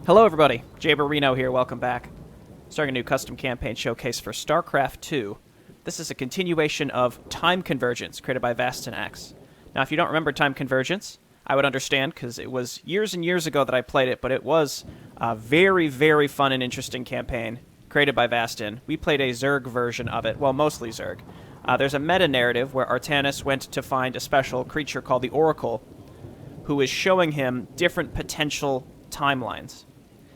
Hello everybody, Jaberino here, welcome back. Starting a new custom campaign showcase for StarCraft 2. This is a continuation of Time Convergence, created by VastanX. Now if you don't remember Time Convergence, I would understand, because it was years and years ago that I played it, but it was a very, very fun and interesting campaign, created by Vastan. We played a Zerg version of it, well, mostly Zerg. There's a meta-narrative where Artanis went to find a special creature called the Oracle, who is showing him different potential timelines.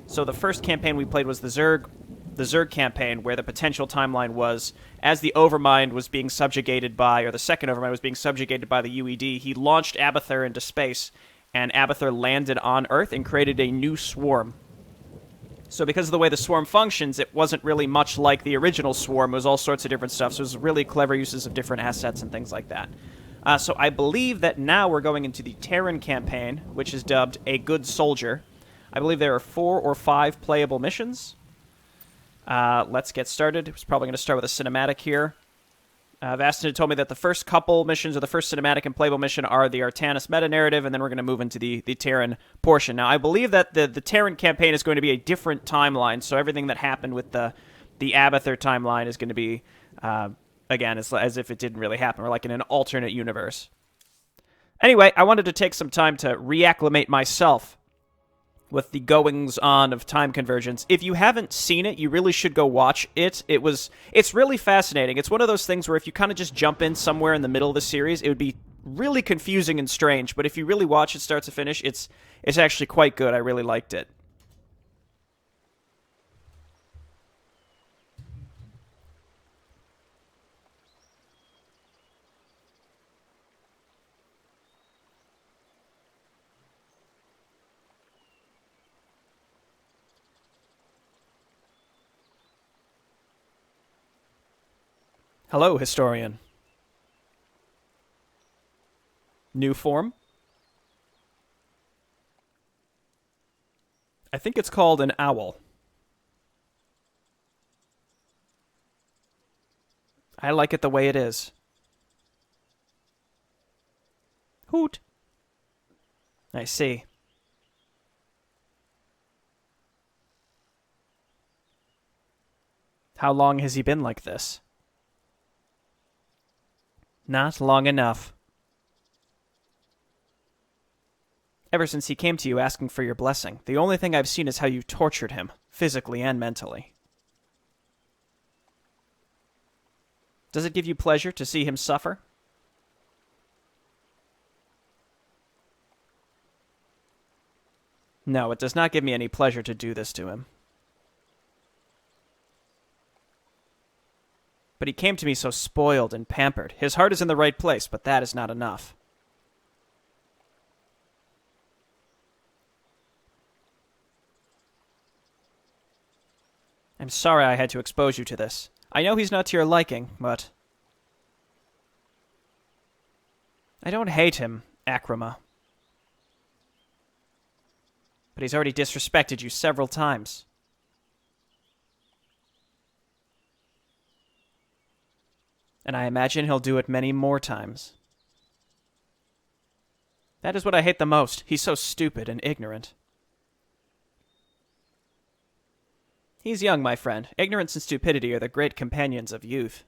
So the first campaign we played was the Zerg campaign, where the potential timeline was, as the Overmind was being subjugated by, or the second Overmind was being subjugated by the UED, he launched Abathur into space, and Abathur landed on Earth and created a new swarm. So because of the way the swarm functions, it wasn't really much like the original swarm. It was all sorts of different stuff, so it was really clever uses of different assets and things like that. So I believe that now we're going into the Terran campaign, which is dubbed A Good Soldier. I believe there are 4 or 5 playable missions. Let's get started. It's probably going to start with a cinematic here. Vastan had told me that the first couple missions, or the first cinematic and playable mission, are the Artanis meta-narrative, and then we're going to move into the Terran portion. Now, I believe that the Terran campaign is going to be a different timeline, so everything that happened with the Abathur timeline is going to be, again, as if it didn't really happen, or like in an alternate universe. Anyway, I wanted to take some time to reacclimate myself with the goings-on of Time Convergence. If you haven't seen it, you really should go watch it. It's really fascinating. It's one of those things where if you kind of just jump in somewhere in the middle of the series, it would be really confusing and strange, but if you really watch it start to finish, it's actually quite good. I really liked it. Hello, historian. New form? I think it's called an owl. I like it the way it is. Hoot. I see. How long has he been like this? Not long enough. Ever since he came to you asking for your blessing, the only thing I've seen is how you tortured him, physically and mentally. Does it give you pleasure to see him suffer? No, it does not give me any pleasure to do this to him. But he came to me so spoiled and pampered. His heart is in the right place, but that is not enough. I'm sorry I had to expose you to this. I know he's not to your liking, but... I don't hate him, Akrama. But he's already disrespected you several times. And I imagine he'll do it many more times. That is what I hate the most. He's so stupid and ignorant. He's young, my friend. Ignorance and stupidity are the great companions of youth.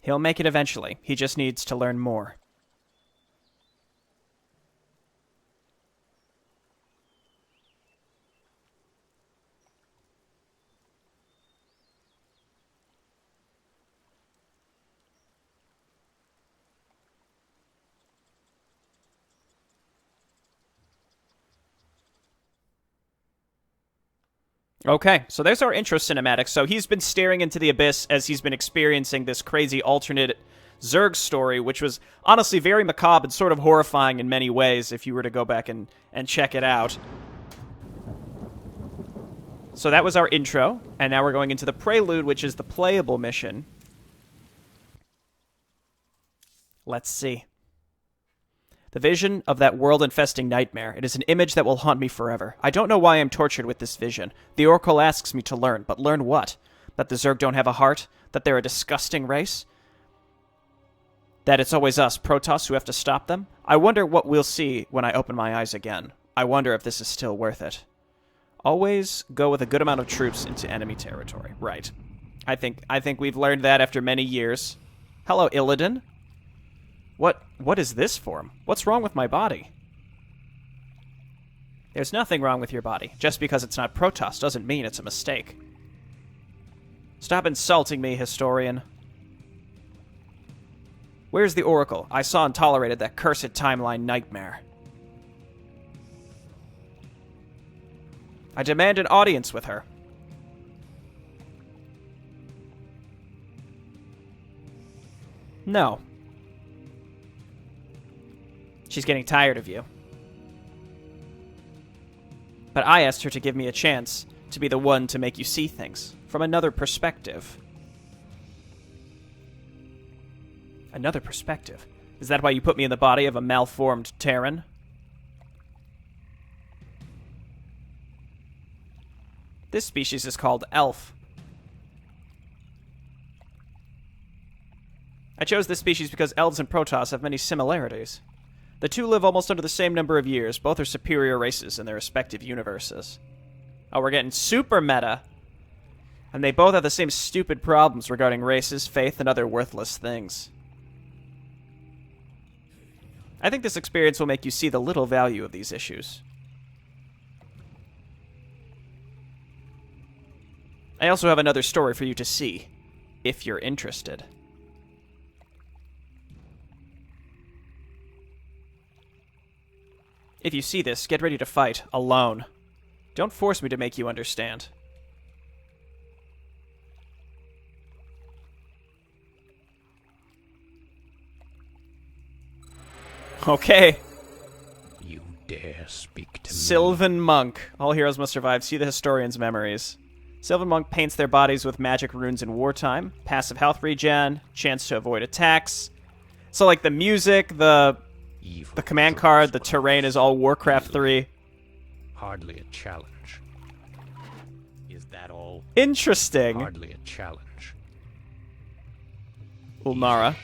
He'll make it eventually. He just needs to learn more. Okay, so there's our intro cinematic. So he's been staring into the abyss as he's been experiencing this crazy alternate Zerg story, which was honestly very macabre and sort of horrifying in many ways if you were to go back and check it out. So that was our intro, and now we're going into the Prelude, which is the playable mission. Let's see. The vision of that world-infesting nightmare. It is an image that will haunt me forever. I don't know why I'm tortured with this vision. The Oracle asks me to learn, but learn what? That the Zerg don't have a heart? That they're a disgusting race? That it's always us, Protoss, who have to stop them? I wonder what we'll see when I open my eyes again. I wonder if this is still worth it. Always go with a good amount of troops into enemy territory. Right. I think we've learned that after many years. Hello, Illidan. What is this form? What's wrong with my body? There's nothing wrong with your body. Just because it's not Protoss doesn't mean it's a mistake. Stop insulting me, historian. Where's the Oracle? I saw and tolerated that cursed timeline nightmare. I demand an audience with her. No. She's getting tired of you. But I asked her to give me a chance to be the one to make you see things from another perspective. Another perspective? Is that why you put me in the body of a malformed Terran? This species is called Elf. I chose this species because elves and Protoss have many similarities. The two live almost under the same number of years. Both are superior races in their respective universes. Oh, we're getting super meta. And they both have the same stupid problems regarding races, faith, and other worthless things. I think this experience will make you see the little value of these issues. I also have another story for you to see, if you're interested. If you see this, get ready to fight, alone. Don't force me to make you understand. Okay. You dare speak to me? Sylvan Monk. All heroes must survive. See the historian's memories. Sylvan Monk paints their bodies with magic runes in wartime. Passive health regen. Chance to avoid attacks. So, like, the music, the command card, the terrain is all Warcraft 3. Hardly a challenge. Is that all? Interesting. Hardly a challenge. Ulnara.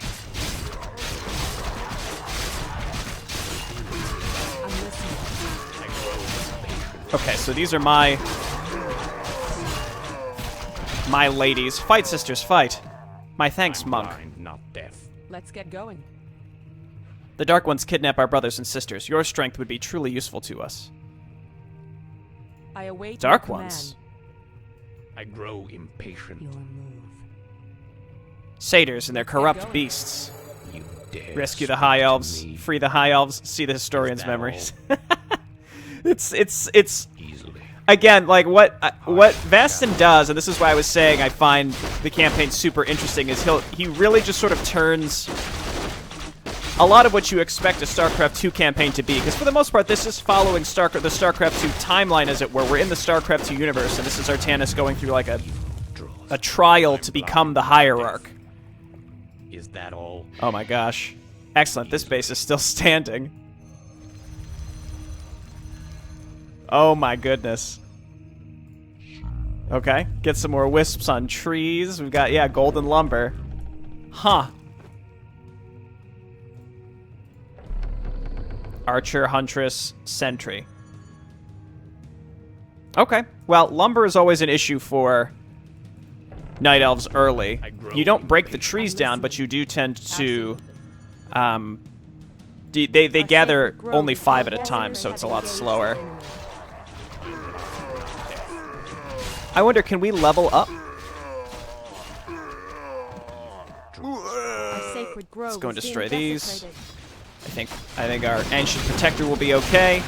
Okay, so these are my ladies. Fight, sisters, fight. My thanks, I'm Monk. blind, not deaf. Let's get going. The Dark Ones kidnap our brothers and sisters. Your strength would be truly useful to us. I await Dark your Ones? I grow impatient. Your move. Satyrs and their Let's get corrupt going. beasts. You dare Rescue the speak High to Elves. me? Free the High Elves. See the historian's that memories. all? It's Easily. again, like, what Vastan does, and this is why I was saying I find the campaign super interesting, is he really just sort of turns a lot of what you expect a StarCraft 2 campaign to be, because for the most part, this is following the StarCraft 2 timeline, as it were. We're in the StarCraft 2 universe, and this is Artanis going through, like, a trial to become the Hierarch. Is that all? Oh my gosh. Excellent, this base is still standing. Oh my goodness. Okay, get some more wisps on trees. We've got, yeah, golden lumber. Huh. Archer, Huntress, Sentry. Okay, well, lumber is always an issue for Night Elves early. You don't break the trees down, but you do tend to... They gather only 5 at a time, so it's a lot slower. I wonder, can we level up? Let's go and destroy these. I think our Ancient Protector will be okay.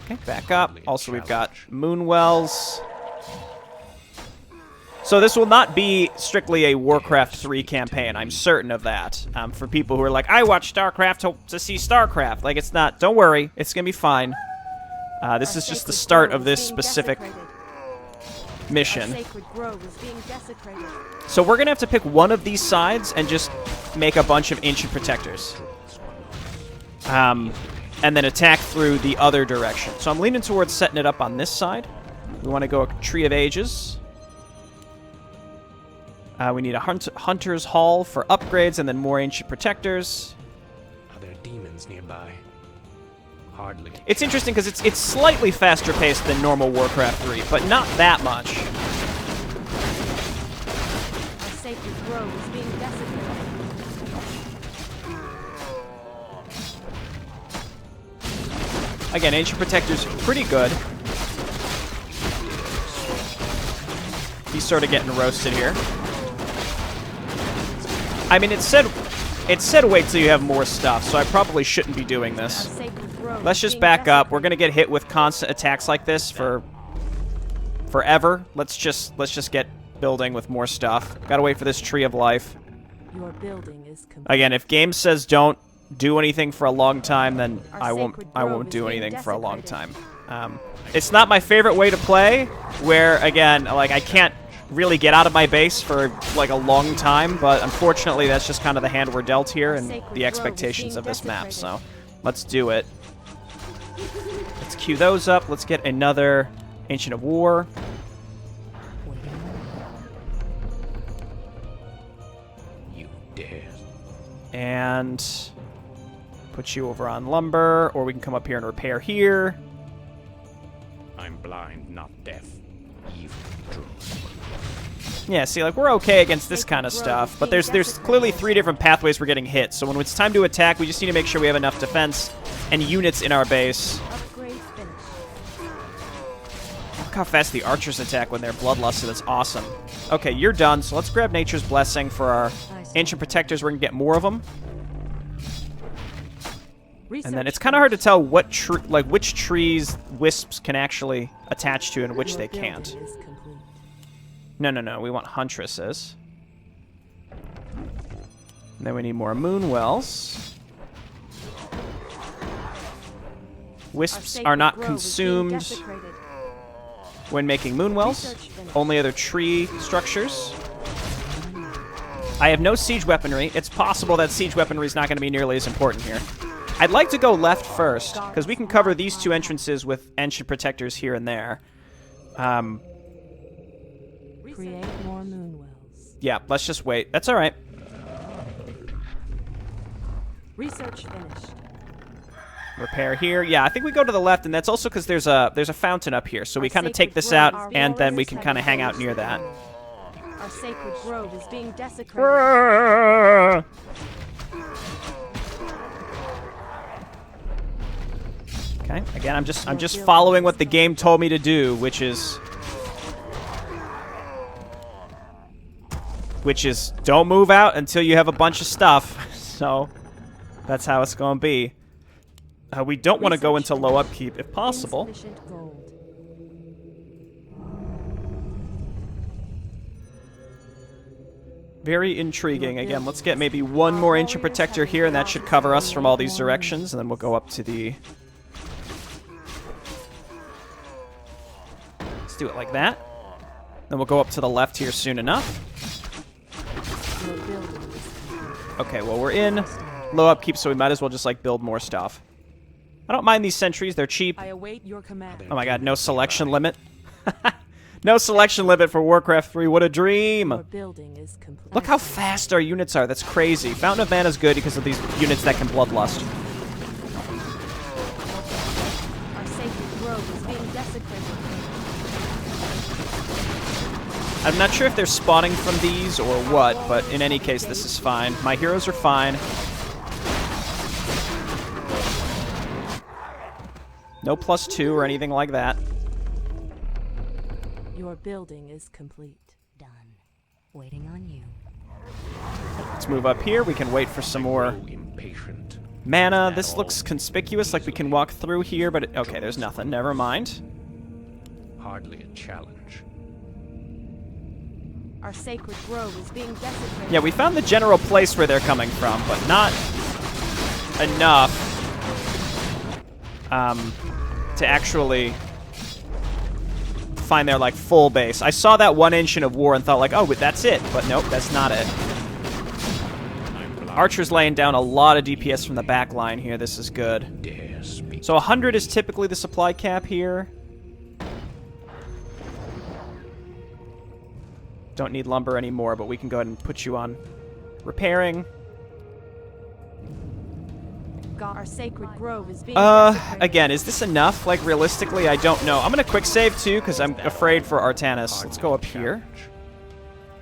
Okay, back up. Also, we've got Moonwells. So this will not be strictly a Warcraft 3 campaign. I'm certain of that. For people who are like, I watch StarCraft to see StarCraft. Like, it's not. Don't worry. It's going to be fine. This is just the start of this specific mission. So we're going to have to pick one of these sides and just make a bunch of Ancient Protectors. And then attack through the other direction. So I'm leaning towards setting it up on this side. We want to go a Tree of Ages. We need a hunter's hall for upgrades and then more ancient protectors. Are there demons nearby? Hardly. It's interesting because it's slightly faster paced than normal Warcraft 3, but not that much. Our sacred grove is being desecrated. Again, ancient protectors pretty good. He's sort of getting roasted here. I mean, it said wait till you have more stuff, so I probably shouldn't be doing this. Let's just back up. We're gonna get hit with constant attacks like this for forever. Let's just get building with more stuff. Gotta wait for this tree of life. Your building is complete. Again, if game says don't do anything for a long time, then I won't do anything for a long time. It's not my favorite way to play, where again, like I can't really get out of my base for like a long time, but unfortunately that's just kind of the hand we're dealt here and the expectations of this map, so let's do it. Let's queue those up. Let's get another Ancient of War. You dare. And put you over on lumber, or we can come up here and repair here. I'm blind, not deaf. Evil true. Yeah, see, like, we're okay against this kind of stuff, but there's clearly 3 different pathways we're getting hit, so when it's time to attack, we just need to make sure we have enough defense and units in our base. Upgrade finished. Look how fast the archers attack when they're bloodlusted. That's awesome. Okay, you're done, so let's grab Nature's Blessing for our Ancient Protectors. We're going to get more of them. And then it's kind of hard to tell what which trees wisps can actually attach to and which they can't. No. We want huntresses. And then we need more moon wells. Wisps are not consumed when making moon wells. Only other tree structures. I have no siege weaponry. It's possible that siege weaponry is not going to be nearly as important here. I'd like to go left first, because we can cover these 2 entrances with ancient protectors here and there. Create more moon wells. Yeah, let's just wait. That's all right. Research finished. Repair here. Yeah, I think we go to the left, and that's also because there's a fountain up here, so we kind of take this out, and then we can kind of hang out near that. Our sacred grove is being desecrated. Okay. Again, I'm just following what the game told me to do, which is don't move out until you have a bunch of stuff. So that's how it's going to be. We don't want to go into low upkeep if possible. Very intriguing. Again, let's get maybe one more Ancient Protector here, and that should cover us from all these directions, and then we'll go up to the... Let's do it like that. Then we'll go up to the left here soon enough. Okay, well, we're in low upkeep, so we might as well just, like, build more stuff. I don't mind these sentries. They're cheap. I await your command. Oh my god, no selection limit. No selection limit for Warcraft 3. What a dream. Your building is complete. Look how fast our units are. That's crazy. Fountain of Mana is good because of these units that can bloodlust. Our sacred grove is being desecrated. I'm not sure if they're spawning from these or what, but in any case, this is fine. My heroes are fine. No +2 or anything like that. Your building is complete. Done. Waiting on you. Let's move up here. We can wait for some more Impatient. mana. This looks conspicuous, like we can walk through here, but okay, there's nothing. Never mind. Hardly a challenge. Our sacred grove is being desecrated. Yeah, we found the general place where they're coming from, but not enough to actually find their, like, full base. I saw that one Ancient of War and thought, like, oh, but that's it. But nope, that's not it. Archer's laying down a lot of DPS from the back line here. This is good. Dare speak. So 100 is typically the supply cap here. Don't need lumber anymore, but we can go ahead and put you on repairing. Our sacred grove is being desecrated. Again, is this enough? Like, realistically, I don't know. I'm gonna quick save, too, because I'm afraid for Artanis. Let's go up here.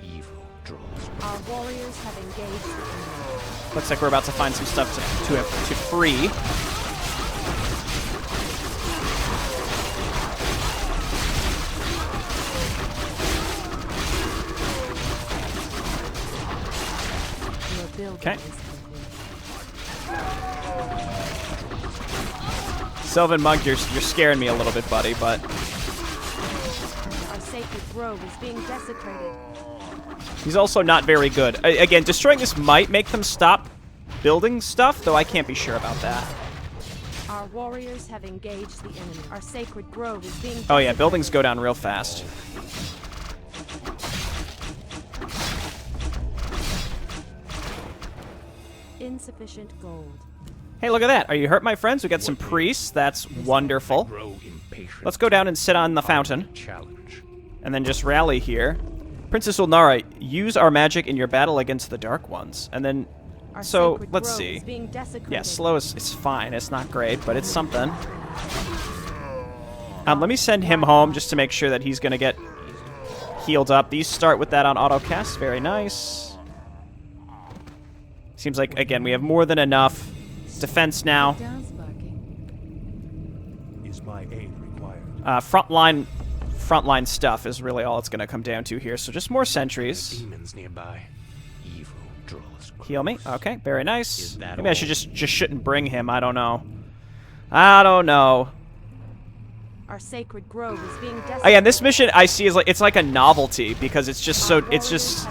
Evil draws. Our warriors have engaged the enemy. Looks like we're about to find some stuff to free. Your building Okay. is complete. Sylvan Monk, you're scaring me a little bit, buddy, but... Our sacred grove is being desecrated. He's also not very good. Again, destroying this might make them stop building stuff, though I can't be sure about that. Our warriors have engaged the enemy. Our sacred grove is being Oh yeah, desecrated. buildings go down real fast. Insufficient gold. Hey, look at that. Are you hurt, my friends? We got some priests. That's wonderful. Grow impatient. Let's go down and sit on the fountain, Challenge. and then just rally here. Princess Ulnara, use our magic in your battle against the Dark Ones. And then, Our so, sacred let's grove see. is being desecrated. Yeah, slow is it's fine. It's not great, but it's something. Let me send him home just to make sure that he's going to get healed up. These start with that on autocast. Very nice. Seems like, again, we have more than enough defense now. Down's barking. Is my aid required? Frontline stuff is really all it's going to come down to here. So just more sentries. Demons nearby. Evil draws. Heal me. Okay, very nice. Is that Maybe I all? should just shouldn't bring him. I don't know. I don't know. Our sacred grove is being desecrated. Again, this mission I see is like it's like a novelty because it's just so it's just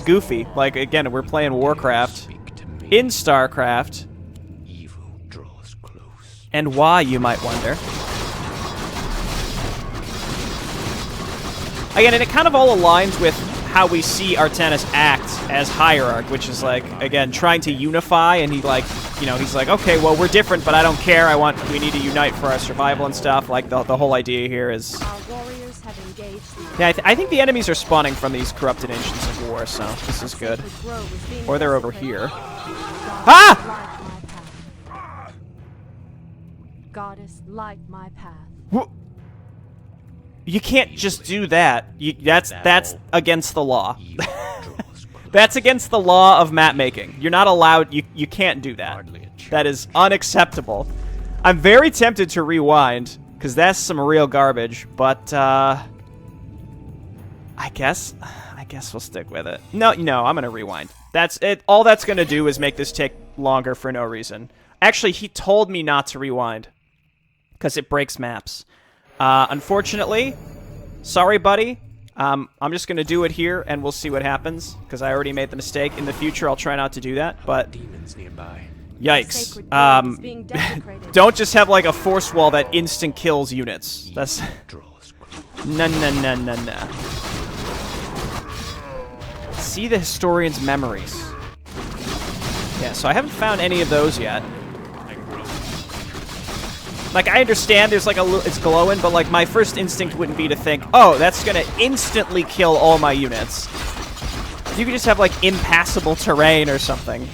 goofy. Like again, we're playing Warcraft Speak to me. in StarCraft, Evil draws close. and why you might wonder. Again, and it kind of all aligns with how we see Artanis act as Hierarch, which is like, again, trying to unify, and he like, you know, he's like, okay, well, we're different, but I don't care, we need to unite for our survival and stuff. Like, the whole idea here is... Our warriors have engaged the enemy. Yeah, I think the enemies are spawning from these corrupted Ancients of War, so this is good. Sacred grove is being Or they're over desecrated. here. Ah! Goddess, light my path. You can't just do that. That's against the law. Evil draws close. That's against the law of map making. You're not allowed. You can't do that. Hardly a chance. That is unacceptable. I'm very tempted to rewind because that's some real garbage. But I guess we'll stick with it. No, I'm gonna rewind. That's it. All that's gonna do is make this take longer for no reason. Actually, he told me not to rewind because it breaks maps. Unfortunately, sorry, buddy. I'm just going to do it here, and we'll see what happens, because I already made the mistake. In the future, I'll try not to do that, but Demons nearby. yikes. Sacred grove is being desecrated. Don't just have, like, a force wall that instant kills units. That's... Draws close. No. See the historian's memories. Yeah, so I haven't found any of those yet. Like, I understand there's, like, it's glowing, but, like, my first instinct wouldn't be to think, oh, that's gonna instantly kill all my units. You could just have, like, impassable terrain or something.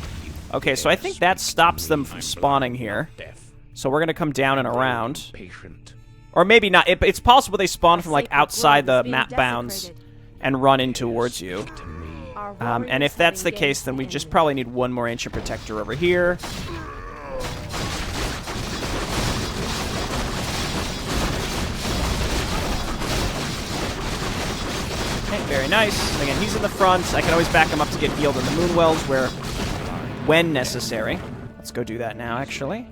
Okay, so I think that stops them from spawning here. Death. So we're gonna come down and around. Patient. Or maybe not. It's possible they spawn from, like, Sacred outside grove the is being map bounds desecrated. and run in towards you. To me. Our And warriors if have that's the engaged case, then the we just enemy. probably need one more Ancient Protector over here. Okay, very nice. Again, he's in the front. I can always back him up to get healed in the Moonwells when necessary. Let's go do that now, actually.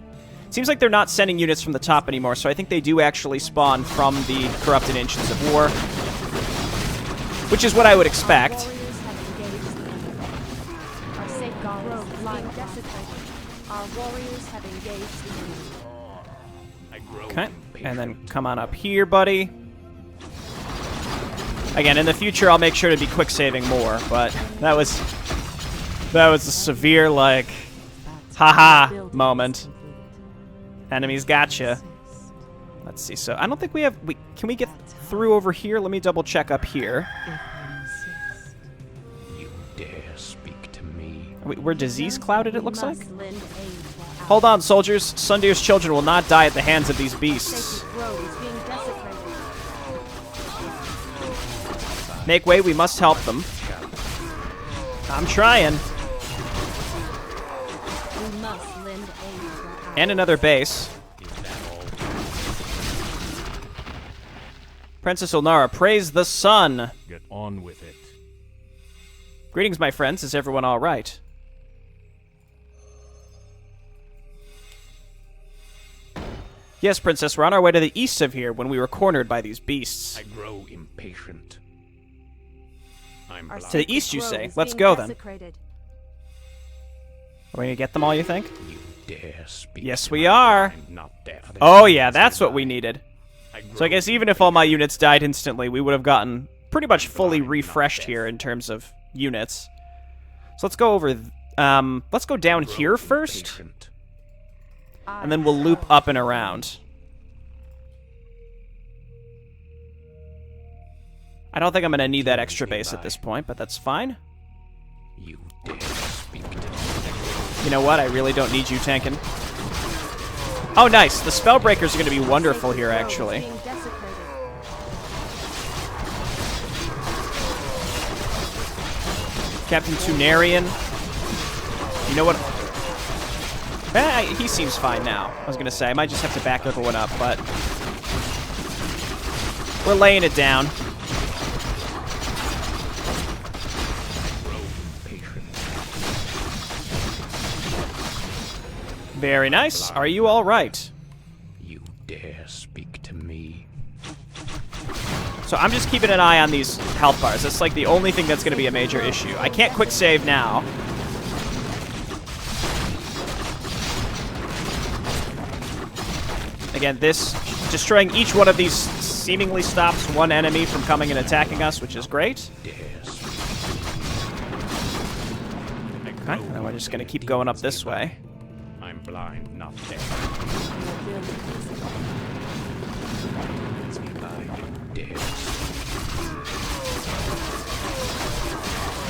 Seems like they're not sending units from the top anymore, so I think they do actually spawn from the Corrupted Ancients of War. Which is what I would expect. Our warriors have engaged the enemy. Our sacred grove is being desecrated. Our warriors have engaged the enemy. I grow Okay, and then impatient. come on up here, buddy. Again, in the future, I'll make sure to be quick saving more, but that was a severe, like, haha moment. Enemies gotcha. Let's see. So I don't think we have. Can we get through over here? Let me double check up here. dare speak to me? We're disease clouded, it looks like? Must lend aid where our Hold on, soldiers. Sundir's children will not die at the hands of these beasts. sacred grove is being desecrated. Make way, we must help them. I'm trying. We must lend aid where our And another base. Is that all? Princess Ulnara, praise the sun. Get on with it. Greetings, my friends. Is everyone all right? Yes, Princess, we're on our way to the east of here when we were cornered by these beasts. I grow impatient. I'm Our blind. To the east, you grove say? is Let's being go, then. desecrated. Are we gonna get them all, you think? You dare speak Yes, to we my are. I'm not deaf. Oh, yeah, that's what we needed. So grow I guess even if all my units died instantly, we would have gotten pretty much fully refreshed here in terms of units. So let's go over... let's go down here first, impatient. and then we'll loop up and around. I don't think I'm going to need that extra base at this point, but that's fine. You dare speak to me? You know what? I really don't need you tanking. Oh, nice. The Spellbreakers are going to be wonderful here, Sacred grove actually. is being desecrated. Captain Tunarian. You know what? He seems fine now. I was going to say, I might just have to back everyone up, but... we're laying it down. Very nice. Are you all right? You dare speak to me? So I'm just keeping an eye on these health bars. That's like the only thing that's going to be a major issue. I can't quick save now. Again, this destroying each one of these seemingly stops one enemy from coming and attacking us, which is great. Dare speak. Okay, and then we're just going to keep going up this way. I'm blind, not deaf. It's me by. Dare.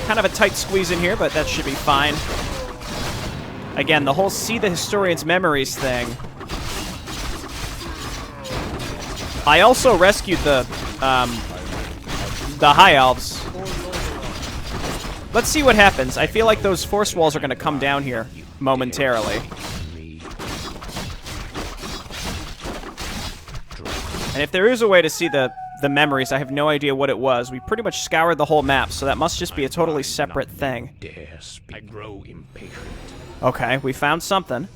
Kind of a tight squeeze in here, but that should be fine. Again, the whole see the historian's memories thing. I also rescued the High Elves. Let's see what happens. I feel like those force walls are going to come down here momentarily. Me. And if there is a way to see the memories, I have no idea what it was. We pretty much scoured the whole map, so that must just be a totally separate thing. Dare speak. I grow impatient. Okay, we found something.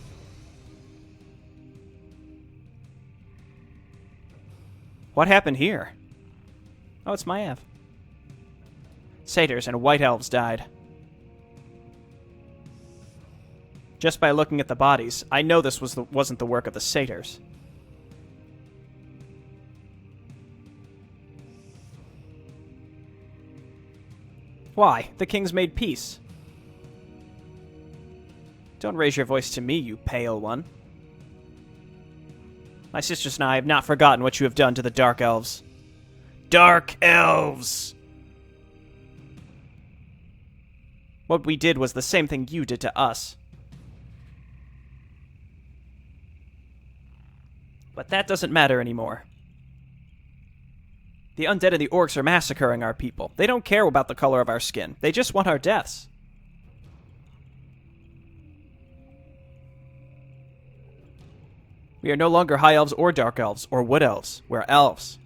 What happened here? Oh, it's Maev. Satyrs and white elves died. Just by looking at the bodies, I know this wasn't the work of the satyrs. Why? The kings made peace. Don't raise your voice to me, you pale one. My sisters and I have not forgotten what you have done to the Dark Elves. Dark Elves! What we did was the same thing you did to us. But that doesn't matter anymore. The undead and the orcs are massacring our people. They don't care about the color of our skin. They just want our deaths. We are no longer high elves or dark elves or wood elves. We're elves.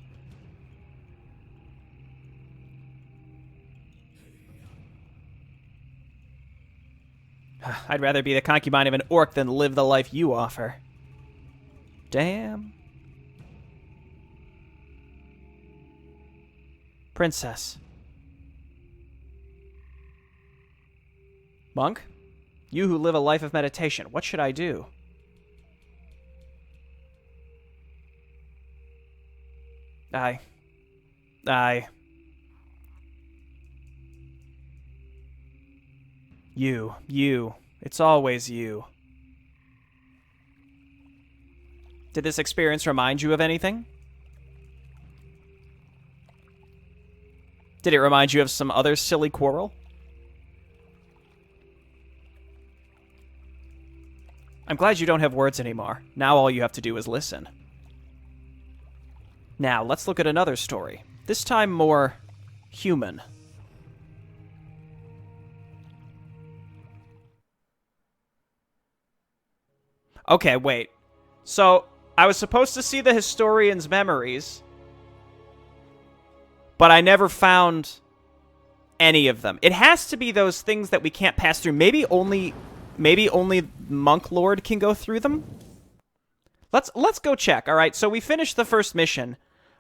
I'd rather be the concubine of an orc than live the life you offer. Damn. Princess. Monk? You who live a life of meditation, what should I do? I... You. It's always you. Did this experience remind you of anything? Did it remind you of some other silly quarrel? I'm glad you don't have words anymore. Now all you have to do is listen. Now, let's look at another story. This time more human. Okay, wait. So, I was supposed to see the historian's memories, but I never found any of them. It has to be those things that we can't pass through. Maybe only Monk Lord can go through them. Let's go check. All right. So we finished the first mission,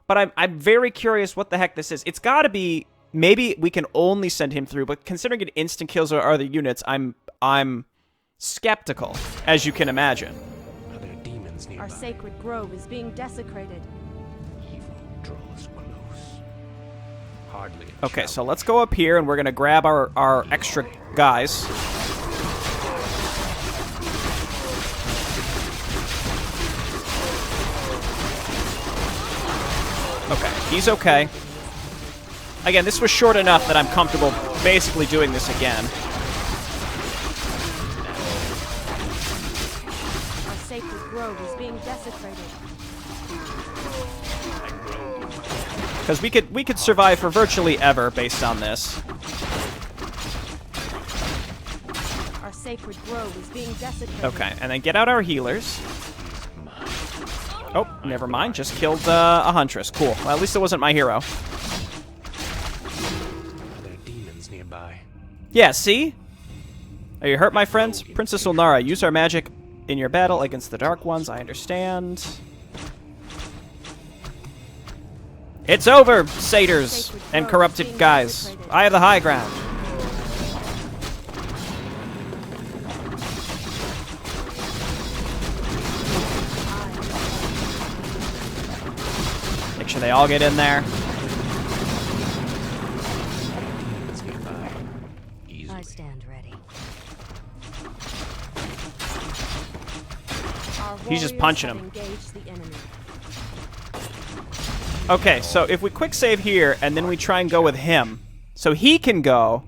but I'm very curious what the heck this is. It's got to be, maybe we can only send him through, but considering it instant kills our other units, I'm skeptical, as you can imagine. Are there demons nearby? Our sacred grove is being desecrated. Evil draws close. Hardly a Okay, so challenge. let's go up here, and we're going to grab our extra guys. Okay, he's okay. Again, this was short enough that I'm comfortable basically doing this again. Our sacred grove is being desecrated. Because we could survive for virtually ever based on this. Our sacred grove is being desecrated. Okay, and then get out our healers. Oh, never mind. Just killed a huntress. Cool. Well, at least it wasn't my hero. Are there demons nearby? Yeah, see? Are you hurt, my friends? Princess Ulnara, use our magic in your battle against the Dark Ones. I understand. It's over, satyrs and corrupted guys. I have the high ground. Make sure they all get in there. Demons nearby. Easily. I stand ready. Our He's just warriors punching have him. engaged the enemy. Okay, so if we quick save here and then we try and go with him, so he can go.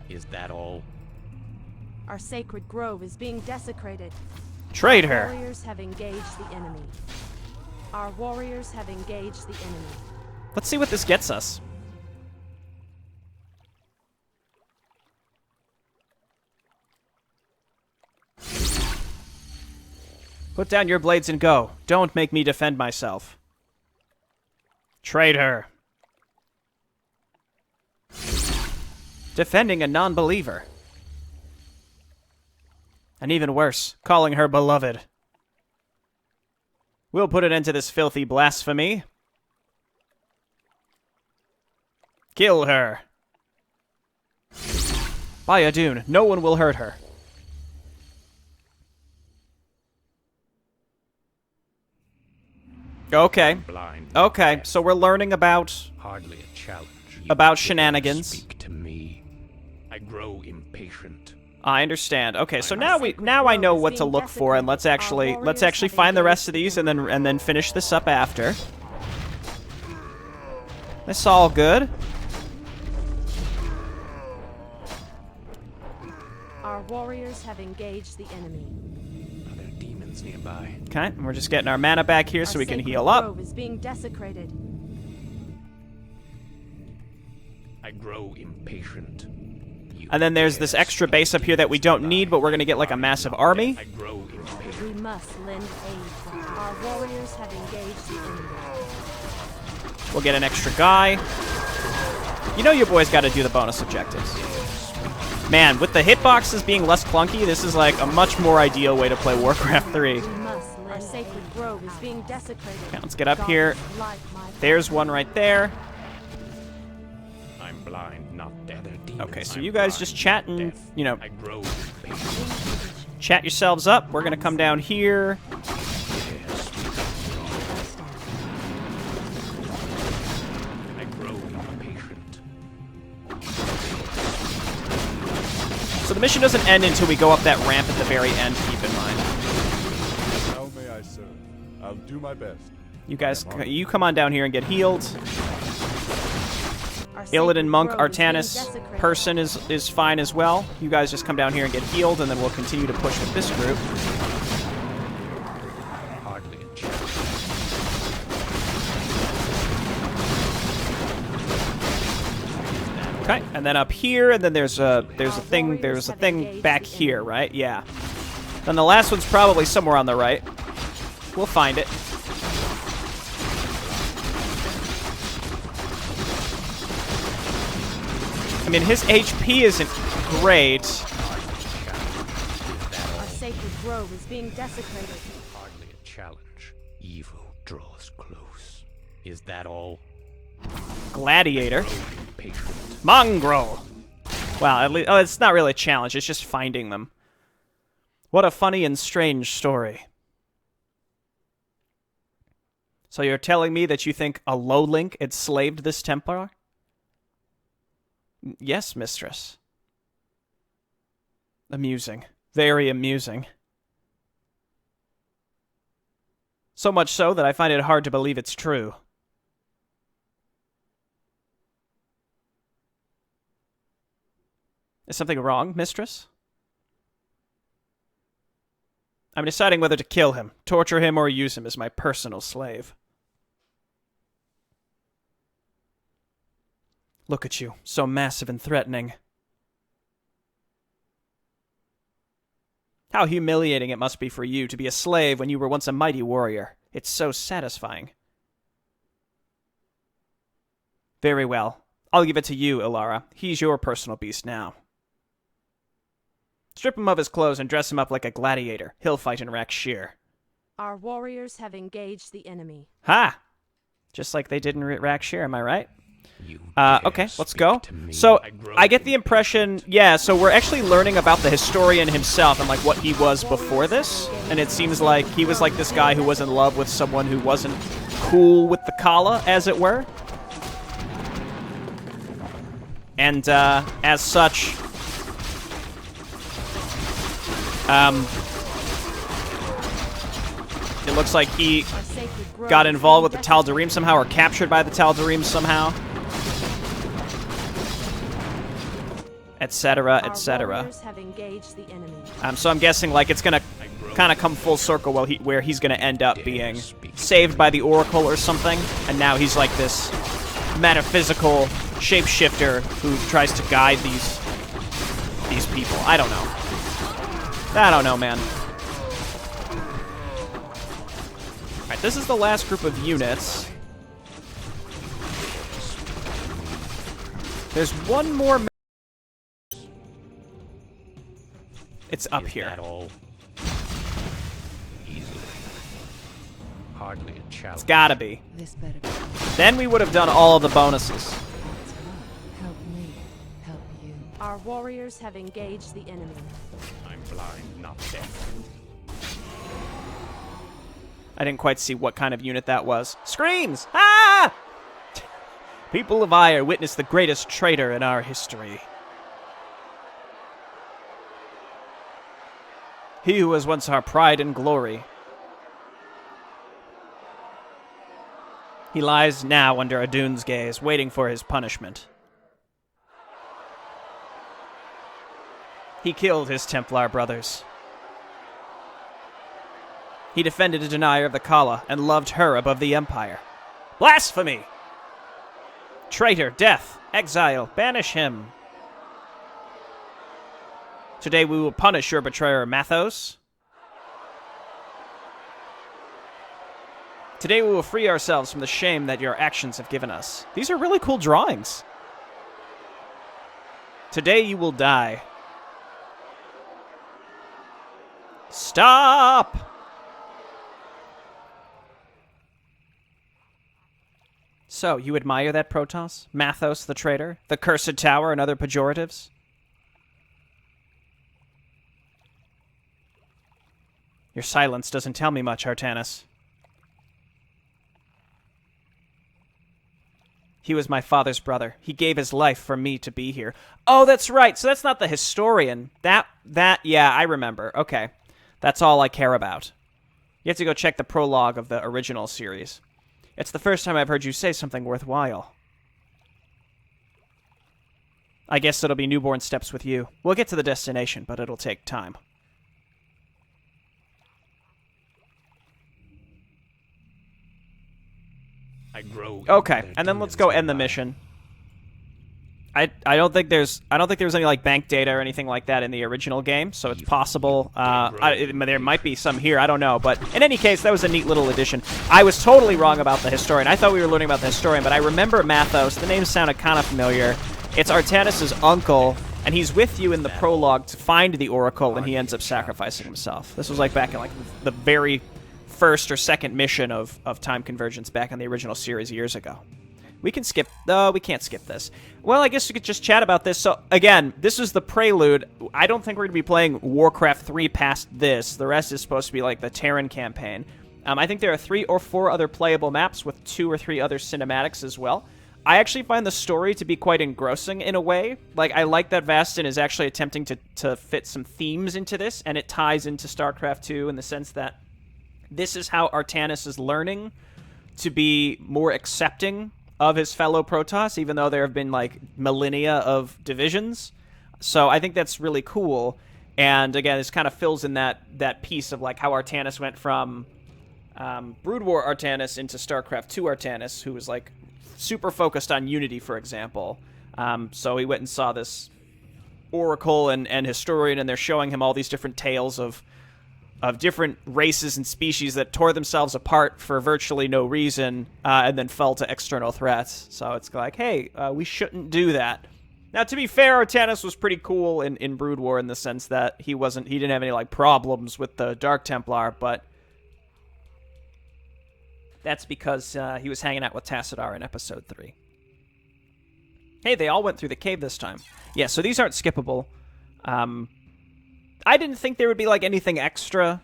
Is that all? Our sacred grove is being desecrated. Trade her. Warriors have engaged the enemy. Our warriors have engaged the enemy. Let's see what this gets us. Put down your blades and go. Don't make me defend myself. Traitor. Defending a non-believer. And even worse, calling her beloved. We'll put an end to this filthy blasphemy. Kill her. By Adun, no one will hurt her. Okay. Blind. Okay, so we're learning about Hardly a challenge. You About dare shenanigans. Speak to me. I grow impatient. I understand. Okay, so now I know what to look for, and let's actually find the rest of these and then finish this up after. That's all good. Our warriors have engaged the enemy. Are there demons nearby? Okay, and we're just getting our mana back here so Our we can sacred heal up. grove is being desecrated. I grow impatient. You And then there's this dare extra speak base up here that we demons don't nearby. need, but we're gonna get like a massive army. I grow impatient. We must lend aid. Our warriors have engaged the enemy. We'll get an extra guy. You know your boy's got to do the bonus objectives. Man, with the hitboxes being less clunky, this is like a much more ideal way to play Warcraft 3. We must lend Our sacred grove is being desecrated. Okay, let's get up here. Light, my There's one right there. I'm blind, not deaf. There are demons. Okay, so I'm you guys blind, just not chat and, deaf. you know, I grow impatient. chat yourselves up. We're gonna come down here. I grow impatient. So the mission doesn't end until we go up that ramp at the very end, keep in mind. How may I serve? I'll do my best. You guys, you come on down here and get healed. Our Illidan sacred Monk, grove is being Artanis, desecrated. Person is fine as well. You guys just come down here and get healed, and then we'll continue to push with this group. Hardly a chance. Okay, and then up here, and then there's a thing back here, right? Yeah. Then the last one's probably somewhere on the right. We'll find it. I mean, his HP isn't great. Our sacred grove is being desecrated. Hardly a challenge. Evil draws close. Is that all? Gladiator. Impatient. Mongrel. Wow, at least, it's not really a challenge. It's just finding them. What a funny and strange story. So you're telling me that you think a low link enslaved this Templar? Yes, mistress. Amusing. Very amusing. So much so that I find it hard to believe it's true. Is something wrong, mistress? I'm deciding whether to kill him, torture him, or use him as my personal slave. Look at you, so massive and threatening. How humiliating it must be for you to be a slave when you were once a mighty warrior. It's so satisfying. Very well. I'll give it to you, Ilara. He's your personal beast now. Strip him of his clothes and dress him up like a gladiator. He'll fight in Rakshir. Our warriors have engaged the enemy. Ha! Just like they did in Rakshir, am I right? You Okay, dare let's speak go. to me. So, grow I get the impression, yeah, so we're actually learning about the historian himself and, like, what he was before this. And it seems like he was, like, this guy who was in love with someone who wasn't cool with the Kala, as it were. And, as such... it looks like he Our sacred grove got is involved with being the Tal'Darim somehow, or captured by the Tal'Darim somehow. Etc., Our etc. warriors have engaged the enemy. So I'm guessing, like, it's gonna kind of come full circle where he's gonna end up being saved by the Oracle or something, and now he's like this metaphysical shapeshifter who tries to guide these people. I don't know. I don't know, man. Alright, this is the last group of units. There's one more... It's up Is here. that all? Easily. Hardly a challenge. It's gotta be. This better be. Then we would have done all of the bonuses. That's right. Help me. Help you. Our warriors have engaged the enemy. I'm blind, not deaf. I didn't quite see what kind of unit that was. Screams! Ah! People of Ire witnessed the greatest traitor in our history. He who was once our pride and glory. He lies now under Adun's gaze, waiting for his punishment. He killed his Templar brothers. He defended a denier of the Kala and loved her above the Empire. Blasphemy! Traitor, death, exile, banish him. Today we will punish your betrayer, Mathos. Today we will free ourselves from the shame that your actions have given us. These are really cool drawings. Today you will die. Stop! So, you admire that, Protoss? Mathos the traitor? The Cursed Tower and other pejoratives? Your silence doesn't tell me much, Artanis. He was my father's brother. He gave his life for me to be here. Oh, that's right. So that's not the historian. That, yeah, I remember. Okay. That's all I care about. You have to go check the prologue of the original series. It's the first time I've heard you say something worthwhile. I guess it'll be newborn steps with you. We'll get to the destination, but it'll take time. I grow. Okay, and then let's go end the mission. I don't think there's any like bank data or anything like that in the original game, so it's possible. There might be some here, I don't know. But in any case, that was a neat little addition. I was totally wrong about the historian. I thought we were learning about the historian, but I remember Mathos. The name sounded kind of familiar. It's Artanis' uncle, and he's with you in the prologue to find the Oracle, and he ends up sacrificing himself. This was like back in like the very first or second mission of Time Convergence back in the original series years ago. We can skip... No, we can't skip this. Well, I guess we could just chat about this. So, again, this is the Prelude. I don't think we're going to be playing Warcraft 3 past this. The rest is supposed to be like the Terran campaign. I think there are 3 or 4 other playable maps with 2 or 3 other cinematics as well. I actually find the story to be quite engrossing in a way. Like, I like that Vastan is actually attempting to fit some themes into this, and it ties into StarCraft 2 in the sense that this is how Artanis is learning to be more accepting of his fellow Protoss, even though there have been, like, millennia of divisions. So I think that's really cool. And, again, this kind of fills in that piece of, like, how Artanis went from Brood War Artanis into StarCraft 2 Artanis, who was, like, super focused on Unity, for example. So he went and saw this Oracle and Historian, and they're showing him all these different tales of different races and species that tore themselves apart for virtually no reason, and then fell to external threats. So it's like, hey, we shouldn't do that. Now, to be fair, Artanis was pretty cool in Brood War in the sense that he didn't have any like problems with the Dark Templar, but that's because he was hanging out with Tassadar in Episode 3. Hey, they all went through the cave this time. Yeah, so these aren't skippable. I didn't think there would be like anything extra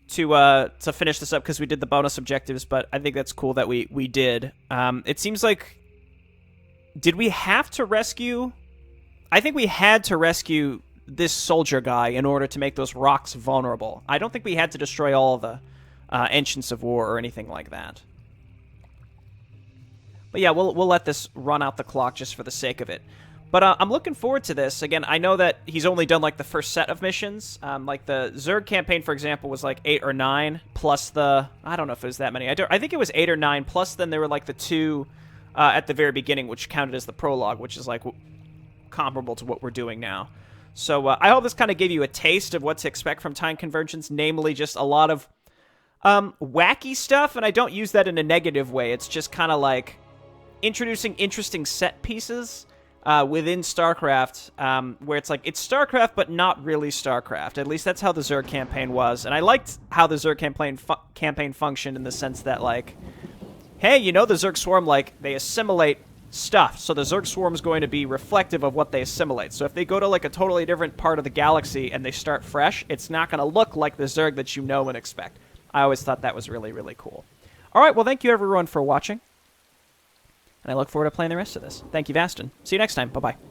to finish this up because we did the bonus objectives, but I think that's cool that we did. It seems like, did we have to rescue? I think we had to rescue this soldier guy in order to make those rocks vulnerable. I don't think we had to destroy all the Ancients of War or anything like that. But yeah, we'll let this run out the clock just for the sake of it. But I'm looking forward to this. Again, I know that he's only done, like, the first set of missions. Like, the Zerg campaign, for example, was, like, 8 or 9, plus the... I don't know if it was that many. I think it was 8 or 9, plus then there were, like, the 2 at the very beginning, which counted as the prologue, which is, like, comparable to what we're doing now. So I hope this kind of gave you a taste of what to expect from Time Convergence, namely just a lot of wacky stuff, and I don't use that in a negative way. It's just kind of, like, introducing interesting set pieces within StarCraft, where it's like, it's StarCraft, but not really StarCraft. At least that's how the Zerg campaign was. And I liked how the Zerg campaign functioned in the sense that, like, hey, you know, the Zerg Swarm, like, they assimilate stuff. So the Zerg Swarm is going to be reflective of what they assimilate. So if they go to, like, a totally different part of the galaxy and they start fresh, it's not going to look like the Zerg that you know and expect. I always thought that was really, really cool. All right, well, thank you, everyone, for watching. And I look forward to playing the rest of this. Thank you, Vastan. See you next time. Bye-bye.